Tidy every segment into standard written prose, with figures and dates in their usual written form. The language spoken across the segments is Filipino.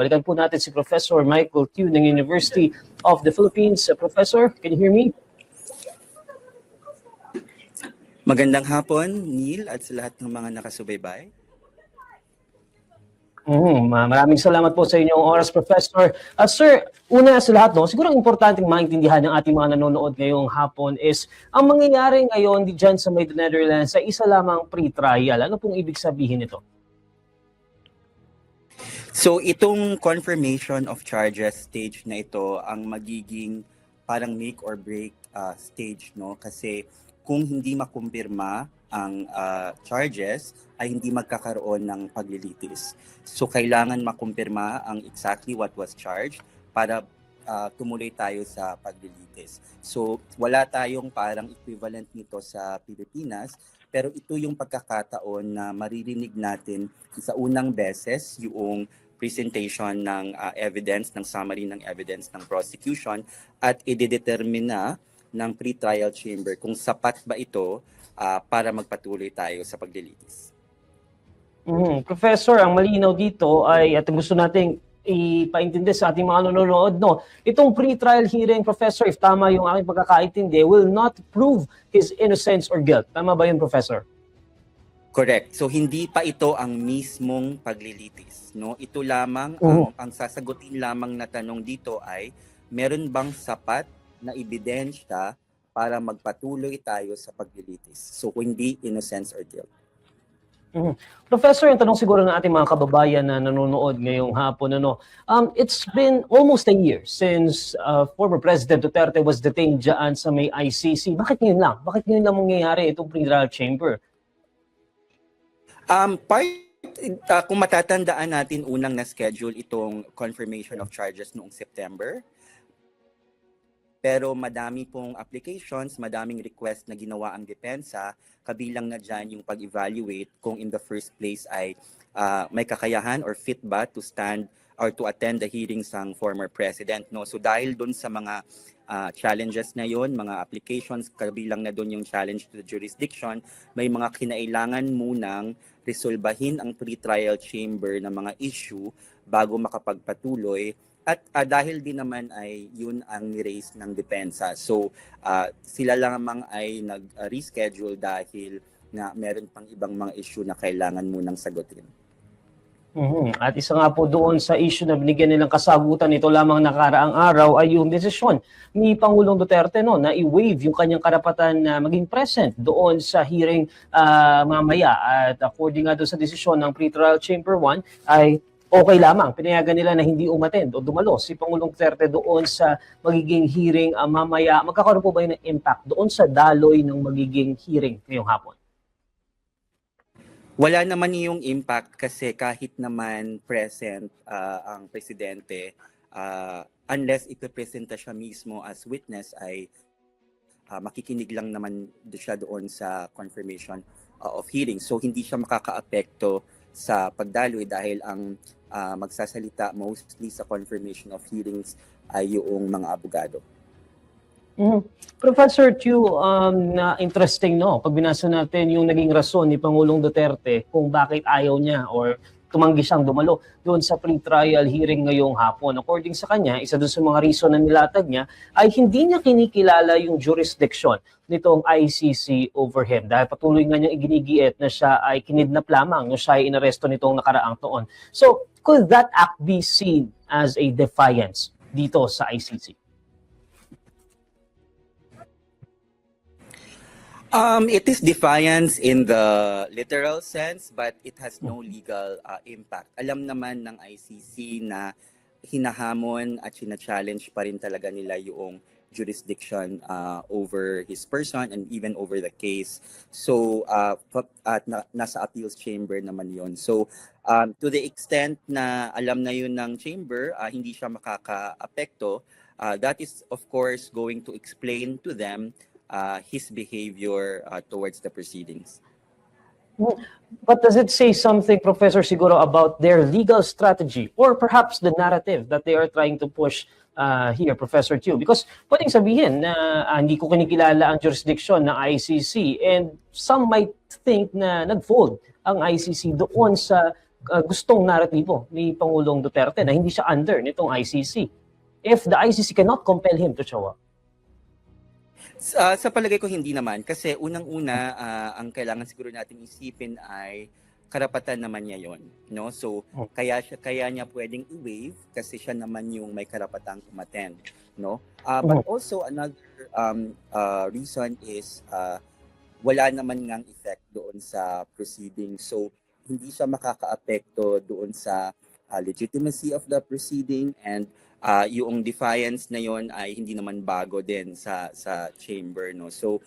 Balikan po natin si Professor Michael Tiu ng University of the Philippines. Professor, can you hear me? Magandang hapon, Neil, at sa lahat ng mga nakasubaybay. Maraming salamat po sa inyong oras, Professor. Sir, una sa lahat, no, siguro importanteng maintindihan ng ating mga nanonood ngayong hapon is ang mangyayari ngayon dyan sa Netherlands ay isa lamang pre-trial. Ano pong ibig sabihin nito? So itong confirmation of charges stage na ito ang magiging parang make or break stage, no? Kasi kung hindi makumpirma ang charges ay hindi magkakaroon ng paglilitis. So kailangan makumpirma ang exactly what was charged para tumuloy tayo sa paglilitis. So wala tayong parang equivalent nito sa Pilipinas, pero ito yung pagkakataon na maririnig natin sa unang beses yung presentation ng evidence, ng summary ng evidence ng prosecution at i-determine na ng pre-trial chamber kung sapat ba ito para magpatuloy tayo sa paglilitis. Professor, ang malinaw dito ay, at gusto nating ipaintindi sa ating mga nanonood, no, itong pre-trial hearing, Professor, if tama yung aking pagkakaintindi, will not prove his innocence or guilt. Tama ba yun, Professor? Correct. So hindi pa ito ang mismong paglilitis, no? Ito lamang ang sasagutin lamang na tanong dito ay meron bang sapat na ebidensya para magpatuloy tayo sa paglilitis. So hindi innocence or guilt. Professor, yung tanong siguro ng ating mga kababayan na nanonood ngayong hapon, it's been almost a year since former President Duterte was detained dyan sa may ICC. Bakit ngayon lang? Bakit ngayon lang mangyayari itong pre-trial chamber? Kung matatandaan natin, unang na-schedule itong confirmation of charges noong September. Pero madami pong applications, madaming request na ginawa ang depensa, kabilang na dyan yung pag-evaluate kung in the first place ay may kakayahan or fit ba to stand or to attend the hearings ng former president. No? So dahil dun sa mga challenges na yon, mga applications, kabilang na dun yung challenge to the jurisdiction, may mga kinailangan munang resolbahin ang pre-trial chamber ng mga issue bago makapagpatuloy. At dahil din naman ay yun ang ni-raise ng depensa. So sila lamang ay nag-reschedule dahil na meron pang ibang mga issue na kailangan munang sagutin. At isa nga po doon sa issue na binigyan nilang kasagutan nito lamang nakaraang araw ay yung desisyon ni Pangulong Duterte na i-waive yung kanyang karapatan na maging present doon sa hearing mamaya. At according nga doon sa desisyon ng pre-trial chamber 1 ay okay lamang. Pinayagan nila na hindi umattend o dumalo si Pangulong Duterte doon sa magiging hearing mamaya. Magkakaroon po ba yun ng impact doon sa daloy ng magiging hearing ngayong hapon? Wala naman yung impact kasi kahit naman present ang presidente, unless ipipresenta siya mismo as witness ay makikinig lang naman siya doon sa confirmation of hearing. So hindi siya makakaapekto sa pagdaloy dahil ang magsasalita mostly sa confirmation of hearings ay yung mga abogado. Professor Tiu, na interesting pag binasa natin yung naging rason ni Pangulong Duterte kung bakit ayaw niya or tumanggi siyang dumalo doon sa pre-trial hearing ngayong hapon. According sa kanya, isa doon sa mga reason na nilatag niya ay hindi niya kinikilala yung jurisdiction nitong ICC over him dahil patuloy nga niyang iginigiit na siya ay kinidnap lamang nung siya ay inaresto nitong nakaraang taon. So, could that act be seen as a defiance dito sa ICC? It is defiance in the literal sense, but it has no legal impact. Alam naman ng ICC na hinahamon at sina-challenge pa rin talaga nila yung jurisdiction over his person and even over the case. So, at nasa appeals chamber naman yon. So, to the extent na alam na yun ng chamber, hindi siya makaka-apekto, that is of course going to explain to them his behavior towards the proceedings. But does it say something, Professor, siguro about their legal strategy or perhaps the narrative that they are trying to push here, Professor Tiu? Because pwedeng sabihin na hindi ko kinikilala ang jurisdiction ng ICC and some might think na nag-fold ang ICC doon sa gustong naratibo ni Pangulong Duterte na hindi siya under nitong ICC if the ICC cannot compel him to show up? Sa palagay ko hindi naman kasi unang-una ang kailangan siguro natin isipin ay karapatan naman niya 'yon, no? So kaya niya pwedeng i-waive kasi siya naman yung may karapatang umattend, no? But also another reason is wala naman ngang effect doon sa proceeding. So hindi siya makakaapekto doon sa legitimacy of the proceeding, and yung defiance na yon ay hindi naman bago din sa chamber, no. So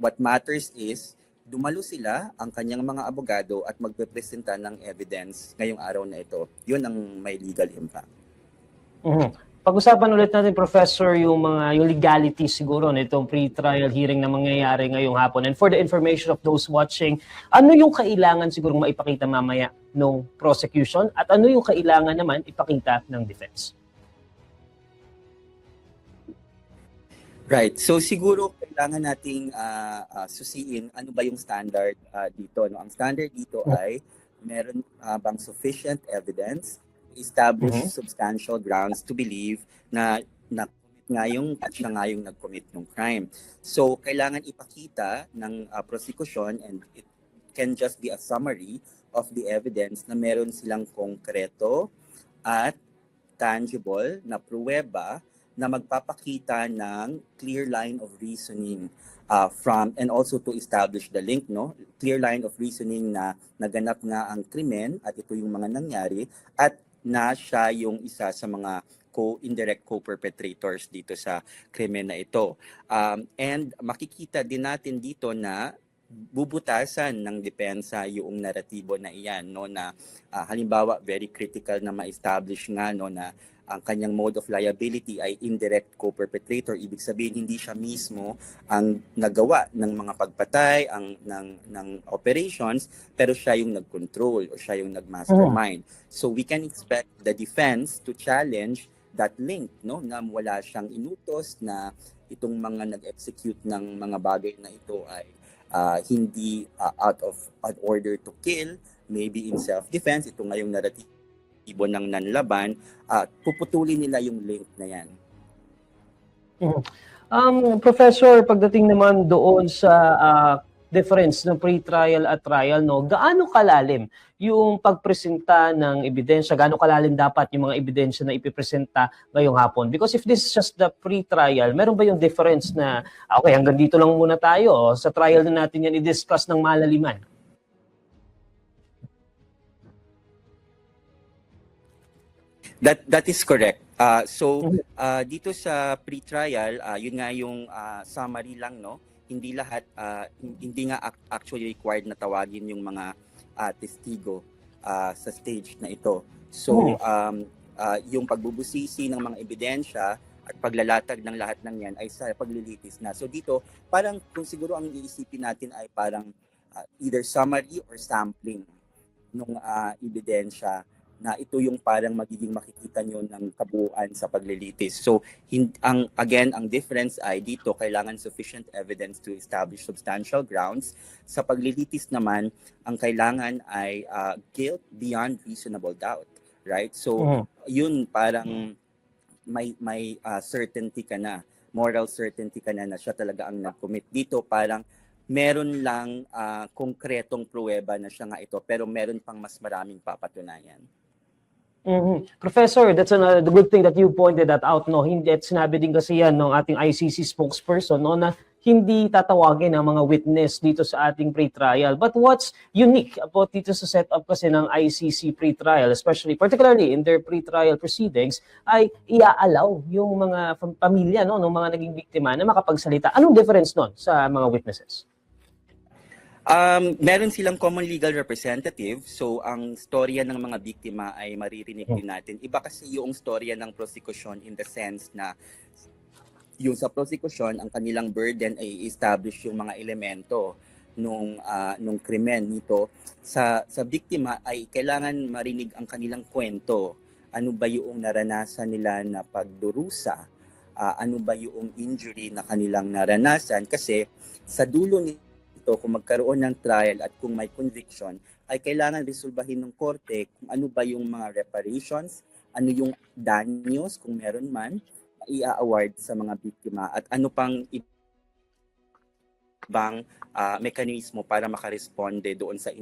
what matters is dumalo sila ang kanyang mga abogado at magpepresenta ng evidence ngayong araw na ito. Yun ang may legal impact. Pag-usapan ulit natin, Professor, yung legalities siguro nitong pre-trial hearing na mangyayari ngayong hapon. And for the information of those watching, ano yung kailangan siguro maipakita mamaya ng prosecution at ano yung kailangan naman ipakita ng defense? Right. So siguro kailangan nating susiin ano ba yung standard dito, no? Ang standard dito ay meron bang sufficient evidence to establish substantial grounds to believe na siya nga yung nag-commit ng crime. So kailangan ipakita ng prosecution, and it can just be a summary of the evidence, na meron silang konkreto at tangible na pruweba na magpapakita ng clear line of reasoning from, and also to establish the link, no? Clear line of reasoning na naganap nga ang krimen at ito yung mga nangyari at na siya yung isa sa mga indirect co-perpetrators dito sa krimen na ito. And makikita din natin dito na bubutasan ng depensa yung naratibo na iyan, no, na halimbawa very critical na ma-establish nga, no, na ang kanyang mode of liability ay indirect co-perpetrator. Ibig sabihin hindi siya mismo ang nagawa ng mga pagpatay ng operations, pero siya yung nag-control o siya yung nag-mastermind. So we can expect the defense to challenge that link, no, na wala siyang inutos, na itong mga nag-execute ng mga bagay na ito ay hindi out of an order to kill, maybe in self-defense. Ito nga yung naratibo ng nanlaban, puputulin nila yung link na yan. Professor, pagdating naman doon sa difference ng pre-trial at trial, no, gaano kalalim yung pagpresenta ng ebidensya, gaano kalalim dapat yung mga ebidensya na ipipresenta ngayong hapon? Because if this is just the pre-trial, meron ba yung difference na, okay, hanggang dito lang muna tayo, sa trial na natin yan i-discuss ng malaliman? That is correct. Dito sa pre-trial, yun nga yung summary lang, no. Hindi lahat, hindi nga actually required na tawagin yung mga testigo sa stage na ito. So yung pagbubusisi ng mga ebidensya at paglalatag ng lahat ng yan ay sa paglilitis na. So dito, parang kung siguro ang iisipin natin ay parang either summary or sampling ng ebidensya, na ito yung parang magiging makikita nyo ng kabuuan sa paglilitis. So, ang difference ay dito, kailangan sufficient evidence to establish substantial grounds. Sa paglilitis naman, ang kailangan ay guilt beyond reasonable doubt. Right? So, yun parang may certainty ka na, moral certainty ka na siya talaga ang nag-commit. Dito parang meron lang konkretong pruweba na siya nga ito, pero meron pang mas maraming papatunayan. Professor, that's the good thing that you pointed that out, no. Hindi, at sinabi din kasi yan ng ating ICC spokesperson, no, na hindi tatawagin ang mga witness dito sa ating pre-trial. But what's unique about dito sa setup kasi ng ICC pre-trial, especially particularly in their pre-trial proceedings, ay iaalaw yung mga pamilya, no, ng mga naging biktima na makapagsalita. Anong difference nun sa mga witnesses? Meron silang common legal representative, so ang storya ng mga biktima ay maririnig din natin. Iba kasi yung storya ng prosecution in the sense na yung sa prosecution, ang kanilang burden ay establish yung mga elemento nung krimen nito. Sa biktima ay kailangan marinig ang kanilang kwento. Ano ba yung naranasan nila na pagdurusa? Ano ba yung injury na kanilang naranasan? Kasi sa dulo ito, kung magkaroon ng trial at kung may conviction, ay kailangan resolbahin ng korte kung ano ba yung mga reparations, ano yung danyos kung meron man, i-award sa mga biktima at ano pang ibang mekanismo para makaresponde doon sa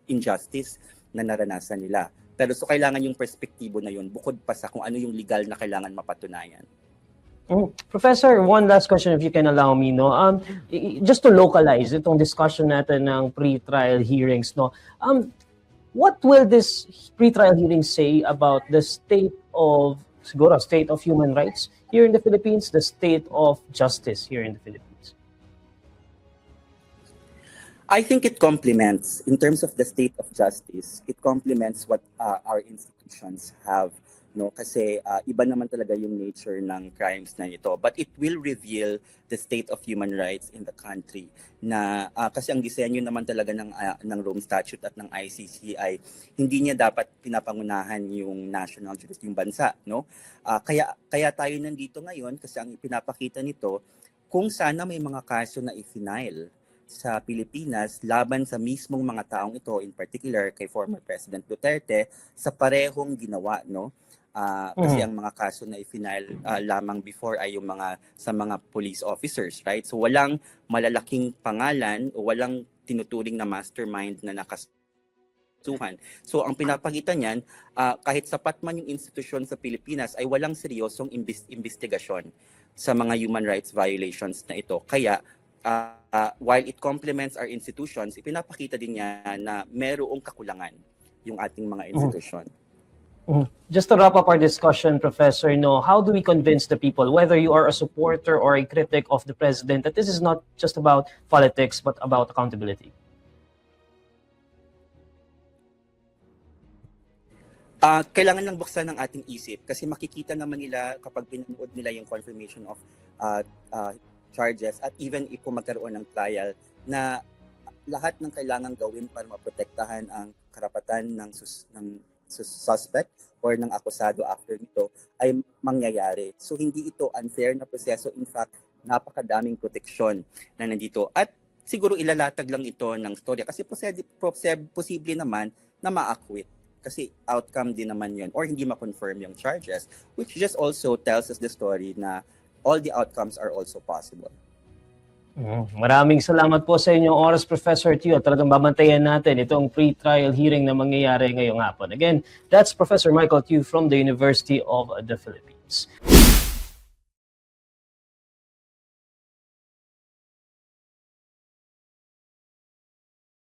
injustice na naranasan nila. Pero so kailangan yung perspektibo na yun bukod pa sa kung ano yung legal na kailangan mapatunayan. Professor, one last question if you can allow me, no. Just to localize itong discussion natin ng pre-trial hearings, no. What will this pre-trial hearing say about the state of human rights here in the Philippines, the state of justice here in the Philippines? I think it complements, in terms of the state of justice, it complements what our institutions have, no? Kasi iba naman talaga yung nature ng crimes na ito. But it will reveal the state of human rights in the country. Na kasi ang disenyo naman talaga ng Rome Statute at ng ICC ay hindi niya dapat pinapangunahan yung national justice, yung bansa, no? Kaya tayo nandito ngayon kasi ang pinapakita nito kung sana may mga kaso na i-file sa Pilipinas laban sa mismong mga taong ito, in particular kay former President Duterte, sa parehong ginawa, no? Kasi ang mga kaso na i-file lamang before ay yung sa mga police officers, right? So walang malalaking pangalan o walang tinuturing na mastermind na nakasuhan. So ang pinapakita niyan, kahit sapat man yung institusyon sa Pilipinas ay walang seryosong investigasyon sa mga human rights violations na ito. Kaya while it complements our institutions, ipinapakita din niya na merong kakulangan yung ating mga institusyon. Just to wrap up our discussion, Professor, no, how do we convince the people, whether you are a supporter or a critic of the president, that this is not just about politics but about accountability? Kailangan lang buksan ng ating isip kasi makikita naman nila kapag pinanood nila yung confirmation of charges at even if magkaroon ng trial na lahat ng kailangan gawin para maprotektahan ang karapatan ng suspect or ng akusado after nito ay mangyayari. So hindi ito unfair na proseso. In fact, napakadaming proteksyon na nandito. At siguro ilalatag lang ito ng storya kasi posible naman na ma-acquit. Kasi outcome din naman yun or hindi ma-confirm yung charges, which just also tells us the story na all the outcomes are also possible. Maraming salamat po sa inyong oras, Professor Teo. Talagang babantayan natin itong pre-trial hearing na mangyayari ngayong hapon. Again, that's Professor Michael Teo from the University of the Philippines.